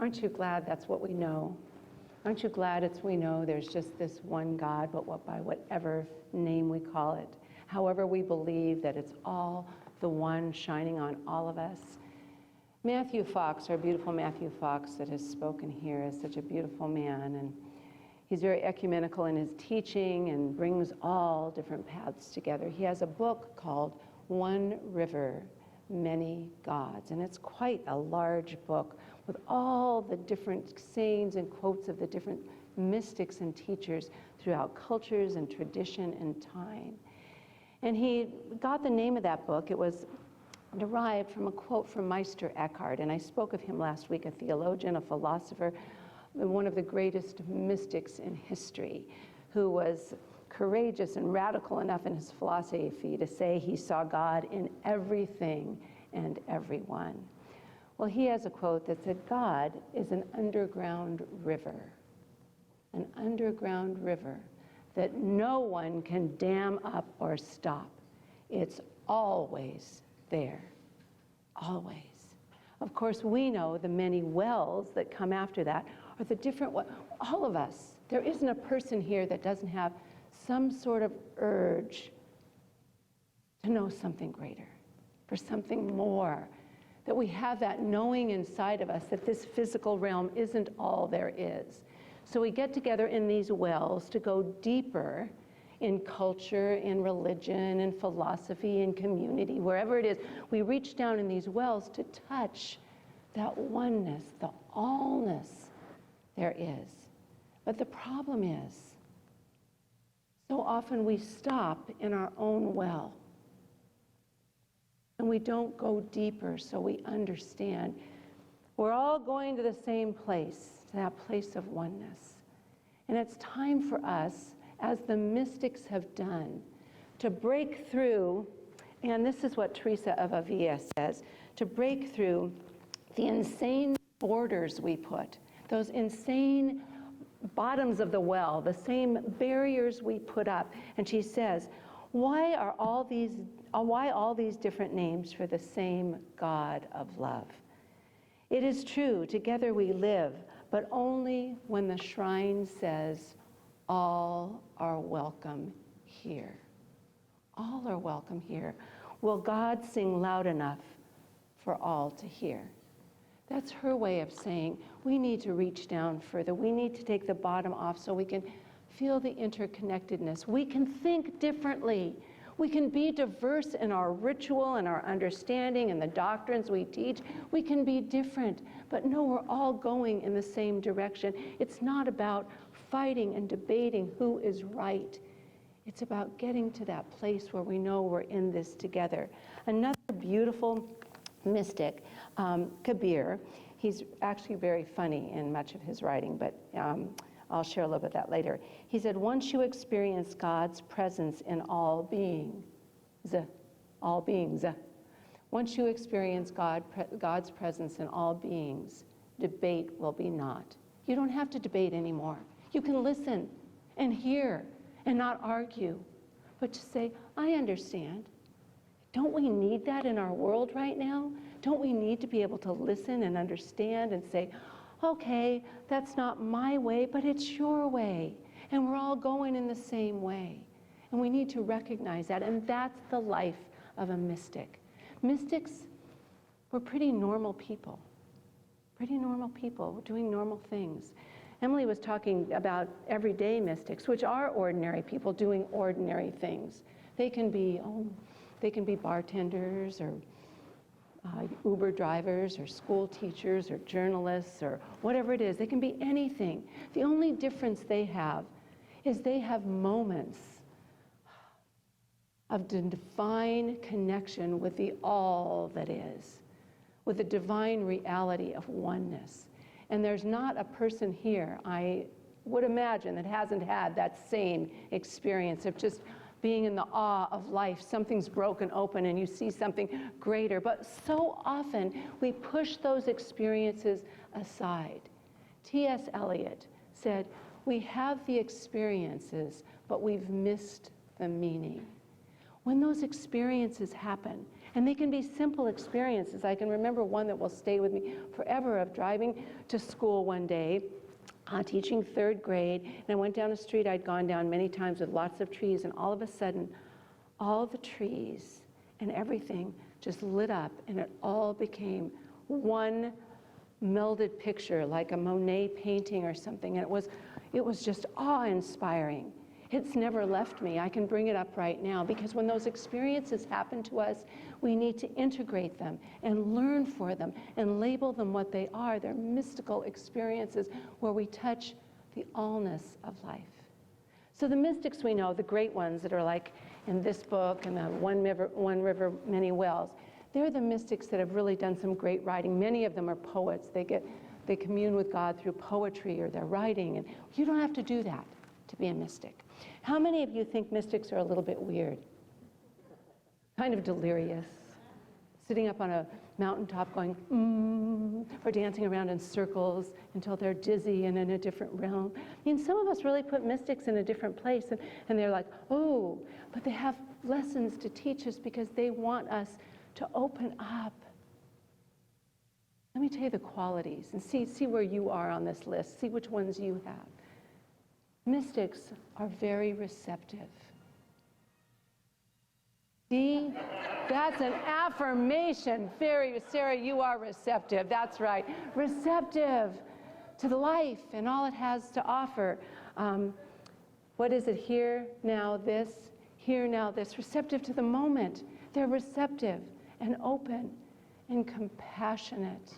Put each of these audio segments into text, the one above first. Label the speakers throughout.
Speaker 1: Aren't you glad that's what we know? Aren't you glad we know there's just this one God, but by whatever name we call it, however we believe that it's all the one shining on all of us. Matthew Fox, our beautiful Matthew Fox that has spoken here, is such a beautiful man, and he's very ecumenical in his teaching and brings all different paths together. He has a book called One River, Many Gods, and it's quite a large book with all the different sayings and quotes of the different mystics and teachers throughout cultures and tradition and time. And he got the name of that book. It was derived from a quote from Meister Eckhart, and I spoke of him last week, a theologian, a philosopher, one of the greatest mystics in history, who was courageous and radical enough in his philosophy to say he saw God in everything and everyone. Well, he has a quote that said, God is an underground river that no one can dam up or stop. It's always there, always. Of course, we know the many wells that come after that are the different, all of us. There isn't a person here that doesn't have some sort of urge to know something greater, for something more, that we have that knowing inside of us that this physical realm isn't all there is. So we get together in these wells to go deeper in culture, in religion, in philosophy, in community, wherever it is. We reach down in these wells to touch that oneness, the allness there is. But the problem is, so often we stop in our own well. And we don't go deeper so we understand. We're all going to the same place, to that place of oneness. And it's time for us, as the mystics have done, to break through, and this is what Teresa of Avila says, to break through the insane borders we put, those insane bottoms of the well, the same barriers we put up. And she says, why all these different names for the same God of love? It is true, together we live, but only when the shrine says, all are welcome here. All are welcome here. Will God sing loud enough for all to hear? That's her way of saying we need to reach down further. We need to take the bottom off so we can feel the interconnectedness. We can think differently. We can be diverse in our ritual and our understanding and the doctrines we teach. We can be different, but no, we're all going in the same direction. It's not about fighting and debating who is right. It's about getting to that place where we know we're in this together. Another beautiful mystic, Kabir, he's actually very funny in much of his writing, but I'll share a little bit of that later. He said, once you experience God's presence in all beings, once you experience God's presence in all beings, debate will be naught. You don't have to debate anymore. You can listen and hear and not argue, but to say, I understand. Don't we need that in our world right now? Don't we need to be able to listen and understand and say, okay, that's not my way, but it's your way. And we're all going in the same way. And we need to recognize that. And that's the life of a mystic. Mystics were pretty normal people doing normal things. Emily was talking about everyday mystics, which are ordinary people doing ordinary things. They can be bartenders or Uber drivers or school teachers or journalists or whatever it is. They can be anything. The only difference they have is they have moments of divine connection with the all that is, with the divine reality of oneness. And there's not a person here, I would imagine, that hasn't had that same experience of just being in the awe of life. Something's broken open and you see something greater. But so often we push those experiences aside. T.S. Eliot said, we have the experiences, but we've missed the meaning. when those experiences happen, and they can be simple experiences. I can remember one that will stay with me forever, of driving to school one day, teaching third grade, and I went down a street I'd gone down many times with lots of trees, and all of a sudden, all the trees and everything just lit up, and it all became one melded picture, like a Monet painting or something, and it was just awe-inspiring. It's never left me. I can bring it up right now, because when those experiences happen to us, we need to integrate them and learn for them and label them what they are. They're mystical experiences where we touch the allness of life. So the mystics we know, the great ones that are like in this book and the One River, Many Wells, they're the mystics that have really done some great writing. Many of them are poets. They commune with God through poetry or their writing, and you don't have to do that to be a mystic. How many of you think mystics are a little bit weird? Kind of delirious, sitting up on a mountaintop going, or dancing around in circles until they're dizzy and in a different realm. I mean, some of us really put mystics in a different place, and they're like, oh, but they have lessons to teach us because they want us to open up. Let me tell you the qualities and see where you are on this list. See which ones you have. Mystics are very receptive. See? That's an affirmation. Sarah, you are receptive. That's right. Receptive to the life and all it has to offer. What is it? Here, now, this. Here, now, this. Receptive to the moment. They're receptive and open and compassionate.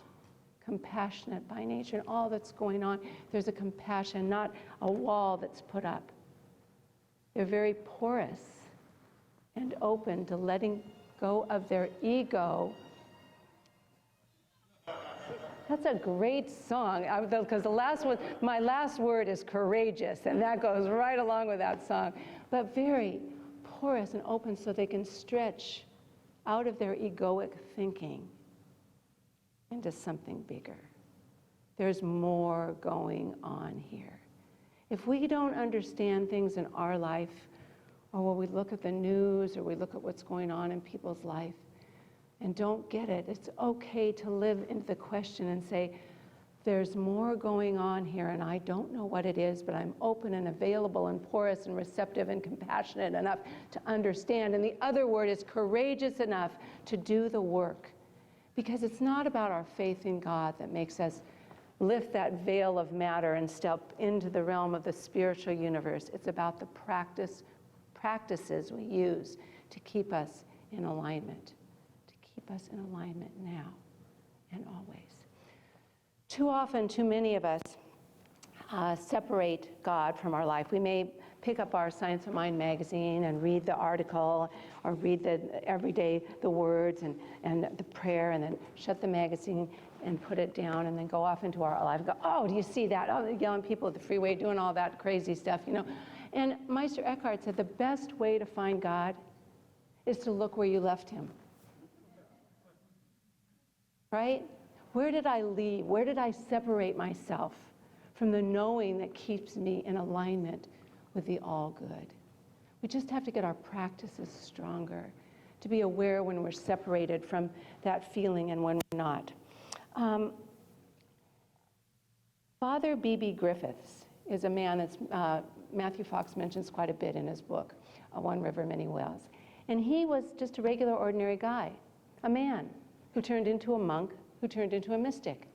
Speaker 1: Compassionate by nature, and all that's going on, there's a compassion, not a wall that's put up. They're very porous and open to letting go of their ego. That's a great song, because my last word is courageous, and that goes right along with that song. But very porous and open so they can stretch out of their egoic thinking into something bigger. There's more going on here. If we don't understand things in our life, or when we look at the news, or we look at what's going on in people's life, and don't get it, it's okay to live into the question and say, there's more going on here, and I don't know what it is, but I'm open and available and porous and receptive and compassionate enough to understand. And the other word is courageous enough to do the work. Because it's not about our faith in God that makes us lift that veil of matter and step into the realm of the spiritual universe. It's about the practices we use to keep us in alignment, now and always. Too often, too many of us separate God from our life. We may pick up our Science of Mind magazine and read the article, or read every day the words and the prayer, and then shut the magazine and put it down, and then go off into our life and go, oh, do you see that? Oh, the yelling people at the freeway doing all that crazy stuff, you know. And Meister Eckhart said the best way to find God is to look where you left him. Right? Where did I leave? Where did I separate myself from the knowing that keeps me in alignment with the all-good? We just have to get our practices stronger to be aware when we're separated from that feeling and when we're not. Father Bibi Griffith is a man that's Matthew Fox mentions quite a bit in his book, One River, Many Wells. And he was just a regular, ordinary guy, a man who turned into a monk, who turned into a mystic.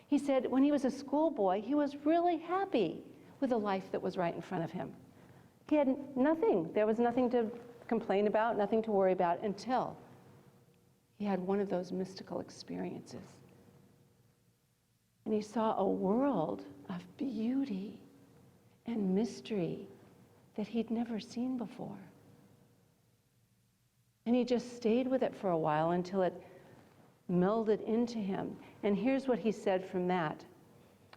Speaker 1: He said when he was a schoolboy, he was really happy with the life that was right in front of him. He had nothing. There was nothing to complain about, nothing to worry about, until he had one of those mystical experiences. And he saw a world of beauty and mystery that he'd never seen before. And he just stayed with it for a while until it melded into him. And here's what he said from that.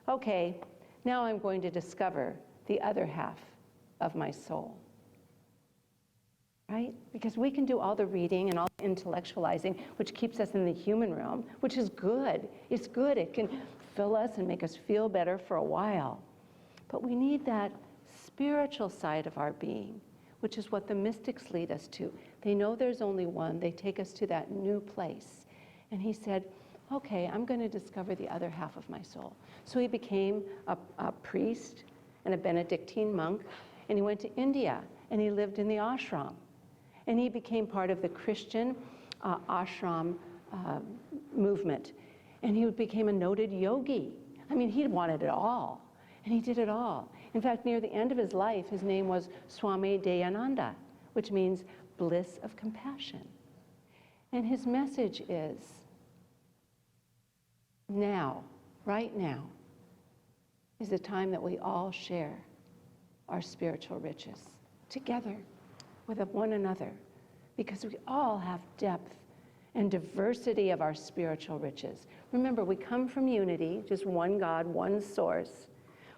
Speaker 1: Okay, now I'm going to discover the other half of my soul. Right? Because we can do all the reading and all the intellectualizing, which keeps us in the human realm, which is good. It's good. It can fill us and make us feel better for a while. But we need that spiritual side of our being, which is what the mystics lead us to, They know there's only one. They take us to that new place. And he said, okay, I'm going to discover the other half of my soul. So he became a priest and a Benedictine monk, and he went to India, and he lived in the ashram. And he became part of the Christian ashram movement. And he became a noted yogi. I mean, he wanted it all, and he did it all. In fact, near the end of his life, his name was Swami Deyananda, which means bliss of compassion. And his message is, now, right now, is the time that we all share our spiritual riches together with one another, because we all have depth and diversity of our spiritual riches. Remember, we come from unity, just one God, one source.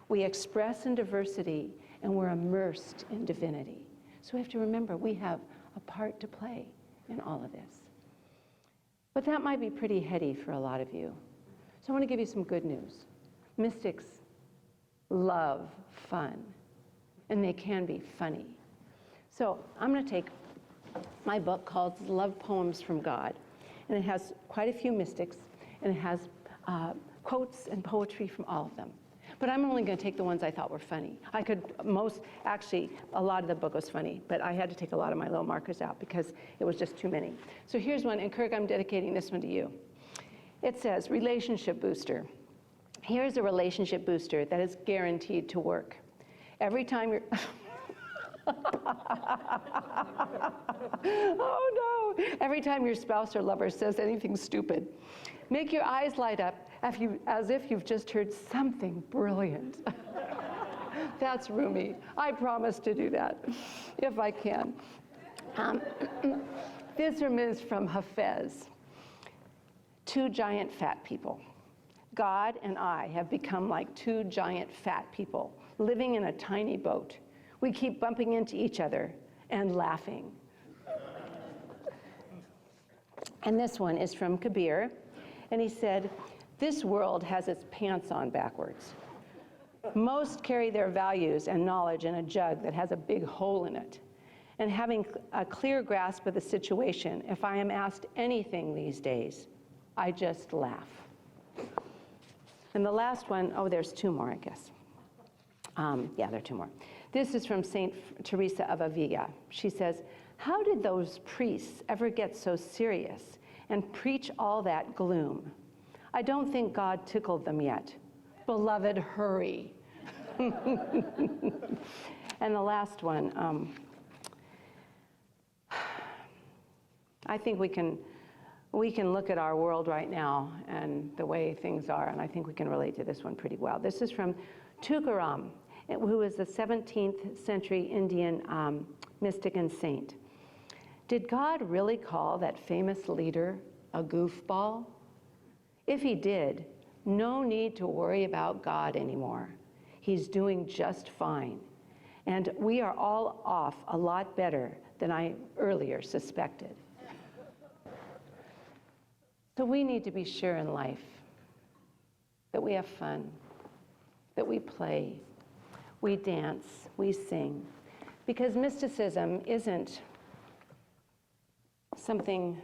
Speaker 1: We express in diversity, and we're immersed in divinity. So we have to remember we have a part to play in all of this. But that might be pretty heady for a lot of you. So I want to give you some good news. Mystics love fun, and they can be funny. So I'm going to take my book called Love Poems from God, and it has quite a few mystics, and it has quotes and poetry from all of them. But I'm only going to take the ones I thought were funny. Actually, a lot of the book was funny, but I had to take a lot of my little markers out because it was just too many. So here's one, and Kirk, I'm dedicating this one to you. It says, relationship booster. Here's a relationship booster that is guaranteed to work. Every time you're... Oh no! Every time your spouse or lover says anything stupid, make your eyes light up as if you've just heard something brilliant. That's Rumi. I promise to do that, if I can. This one is from Hephaestus. Two giant fat people. God and I have become like two giant fat people living in a tiny boat. We keep bumping into each other and laughing. And this one is from Kabir, and he said, this world has its pants on backwards. Most carry their values and knowledge in a jug that has a big hole in it. And having a clear grasp of the situation, if I am asked anything these days, I just laugh. And the last one, oh, there's two more, I guess. Yeah, there are two more. This is from St. Teresa of Avila. She says, how did those priests ever get so serious and preach all that gloom? I don't think God tickled them yet. Beloved, hurry. And the last one, I think we can look at our world right now and the way things are, and I think we can relate to this one pretty well. This is from Tukaram, who was the 17th century Indian mystic and saint. Did God really call that famous leader a goofball? If he did, no need to worry about God anymore. He's doing just fine. And we are all off a lot better than I earlier suspected. So we need to be sure in life that we have fun, that we play, we dance, we sing, because mysticism isn't something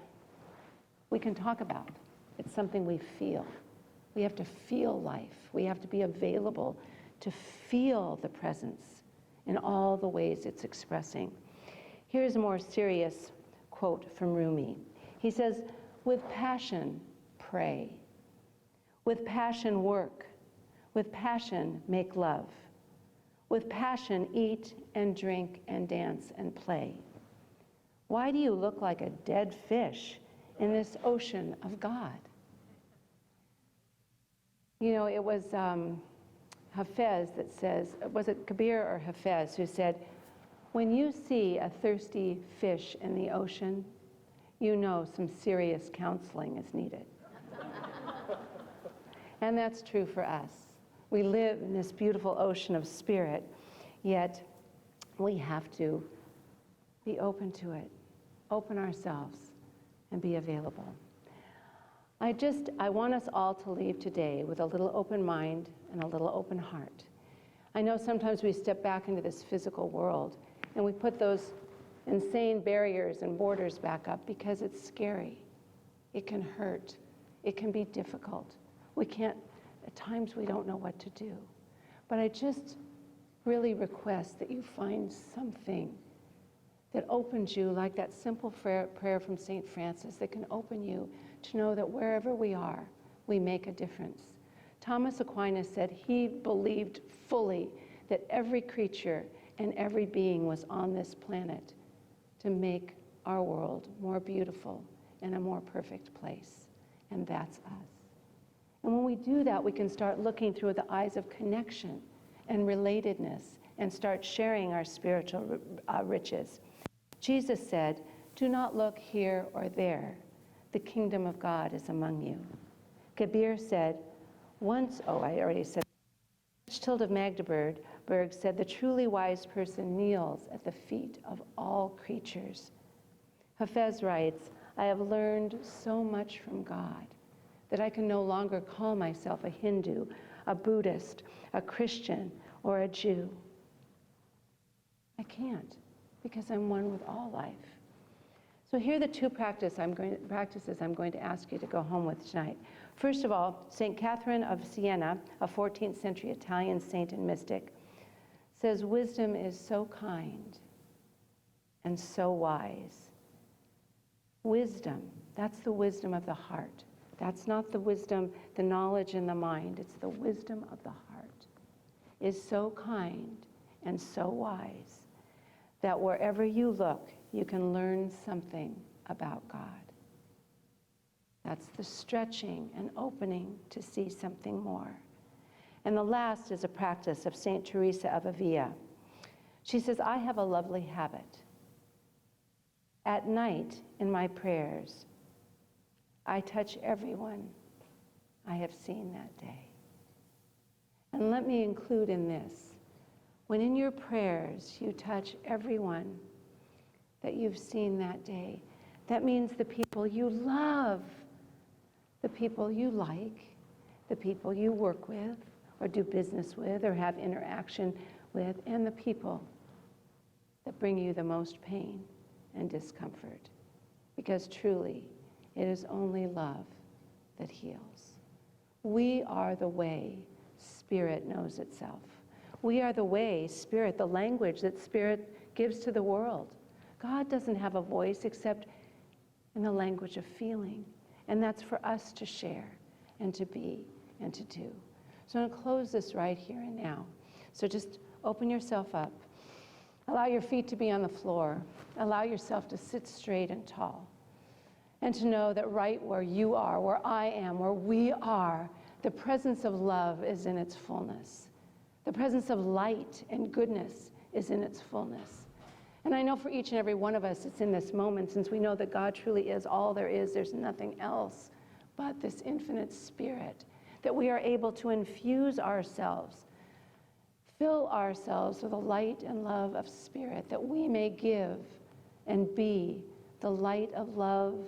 Speaker 1: we can talk about. It's something we feel. We have to feel life. We have to be available to feel the presence in all the ways it's expressing. Here's a more serious quote from Rumi. He says, with passion, pray. With passion, work. With passion, make love. With passion, eat and drink and dance and play. Why do you look like a dead fish in this ocean of God? You know, it was Hafez that says, was it Kabir or Hafez who said, when you see a thirsty fish in the ocean, you know some serious counseling is needed. And that's true for us. We live in this beautiful ocean of spirit, yet we have to be open to it, open ourselves, and be available. I want us all to leave today with a little open mind and a little open heart. I know sometimes we step back into this physical world and we put those insane barriers and borders back up because it's scary. It can hurt. It can be difficult. At times we don't know what to do. But I just really request that you find something that opens you, like that simple prayer from St. Francis, that can open you to know that wherever we are, we make a difference. Thomas Aquinas said he believed fully that every creature and every being was on this planet to make our world more beautiful and a more perfect place. And that's us. And when we do that, we can start looking through the eyes of connection and relatedness and start sharing our spiritual riches. Jesus said, "Do not look here or there. The kingdom of God is among you." Kabir said, Schild of Magdeburg said, "The truly wise person kneels at the feet of all creatures." Hephaestus writes, "I have learned so much from God that I can no longer call myself a Hindu, a Buddhist, a Christian, or a Jew. I can't, because I'm one with all life." So here are the two practices I'm going to ask you to go home with tonight. First of all, St. Catherine of Siena, a 14th century Italian saint and mystic, says, "Wisdom is so kind and so wise." Wisdom, that's the wisdom of the heart. That's not the wisdom, the knowledge in the mind. It's the wisdom of the heart. Is so kind and so wise that wherever you look, you can learn something about God. That's the stretching and opening to see something more. And the last is a practice of St. Teresa of Avila. She says, "I have a lovely habit. At night in my prayers, I touch everyone I have seen that day." And let me include in this, when in your prayers you touch everyone that you've seen that day, that means the people you love, the people you like, the people you work with or do business with or have interaction with, and the people that bring you the most pain and discomfort. Because truly, it is only love that heals. We are the way Spirit knows itself. We are the way Spirit, the language that Spirit gives to the world. God doesn't have a voice except in the language of feeling. And that's for us to share and to be and to do. So I'm going to close this right here and now. So just open yourself up. Allow your feet to be on the floor. Allow yourself to sit straight and tall. And to know that right where you are, where I am, where we are, the presence of love is in its fullness. The presence of light and goodness is in its fullness. And I know for each and every one of us, it's in this moment, since we know that God truly is all there is, there's nothing else but this infinite Spirit, that we are able to infuse ourselves, fill ourselves with the light and love of Spirit, that we may give and be the light of love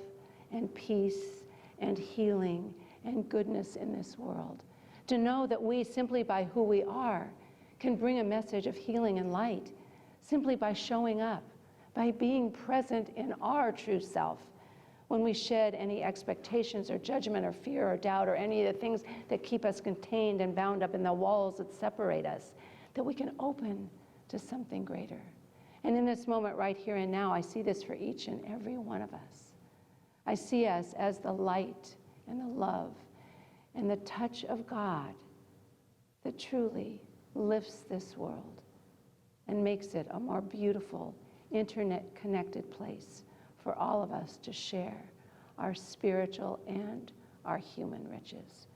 Speaker 1: and peace and healing and goodness in this world. To know that we, simply by who we are, can bring a message of healing and light, simply by showing up, by being present in our true self. When we shed any expectations or judgment or fear or doubt or any of the things that keep us contained and bound up in the walls that separate us, that we can open to something greater. And in this moment right here and now, I see this for each and every one of us. I see us as the light and the love and the touch of God that truly lifts this world and makes it a more beautiful, internet-connected place for all of us to share our spiritual and our human riches.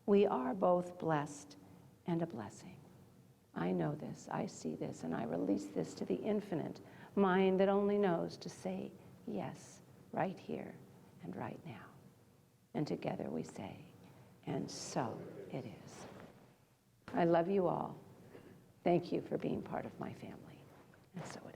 Speaker 1: We are both blessed and a blessing. I know this, I see this, and I release this to the infinite mind that only knows to say yes right here and right now. And together we say, and so it is. I love you all. Thank you for being part of my family. And so it is.